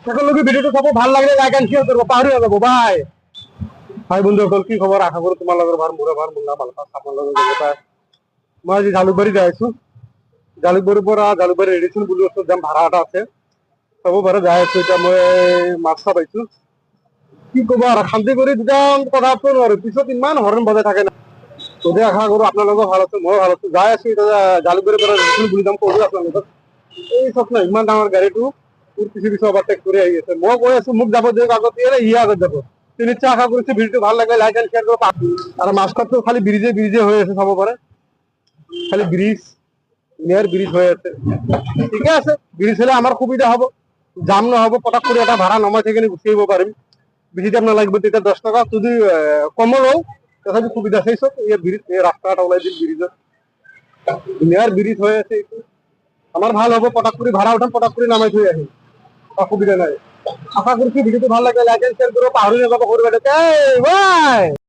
সকলকে ভিডিওটো চাব, ভাল লাগিলে লাইক এন্ড শেয়াৰ কৰব, পাহৰি নাযাব বাই। হাই বন্ধুসকল, কি খবৰ? আশা কৰোঁ তোমালোকৰ ভাল, মোৰো ভাল, মুন্না ভাল পাওঁ আপোনালোকৰ জগতাই। মই আজি জালুকবাৰী যাই আছো। জালুকবাৰীৰ পৰা জালুকবাৰী ৰেডিচন বুলি ওচৰত যাম, ভাড়া এটা আছে, চাব পাৰে যাই আছো। এতিয়া মই মাছ খাব পাইছো, কি ক'ব আৰু শান্তি কৰি দুটাম কথা পাতিব নোৱাৰো, পিছত ইমান হৰণ বজাই থাকে না। যদি আশা কৰোঁ আপোনালোকৰ ভাল আছে, ময়ো ভাল আছো। যাই আছো এতিয়া জালুকবাৰীৰ পৰা ৰেডিচন বুলি যাম, ক'লো আপোনালোকক। এই চব না ইমান ডাঙৰ গাড়ীটো পিছে পিছে অভাৰটেক কৰি আহি আছে। মই কৈ আছো মোক যাব দিয়ক, আগত দিয়ে ই আগত যাব। নিশ্চয় আশা কৰিছো ভিডিওটো ভাল লাগে, লাইক এণ্ড শেয়াৰ কৰিব। আৰু মাছখোৱাটো খালি ব্ৰিজে ব্ৰিজে হৈ আছে, চাব পাৰে খালি ব্রিজ, নিয়ার ব্রিজ হয়ে আছে। ঠিকে আছে, ব্রিজ হলে আমার সুবিধা হব, জাম নহব, পটাক করে এটা ভাড়া নমাই থেকে গুছি আহিব পাৰিম। বেছি টাইম নালাগিব, তেতিয়া 10 টাকা যদি কমো লও তথাপি সুবিধা। সেই চব এই ব্রিজ, এই রাস্তা এটা ওলাই দিল ব্রিজত, নিয়ার ব্রিজ হয়ে আছে। এইটো আমার ভাল হব, পটাক করে ভাড়া উঠাম, পটাক করে নামাই থৈ আহিম, অসুবিধা নাই। আশা করছি ভিডিওটো ভাল লাগে, লাইক এন্ড শেয়ার করো, পাহৰি নাযাব। সৰু বাইদেউ বাই।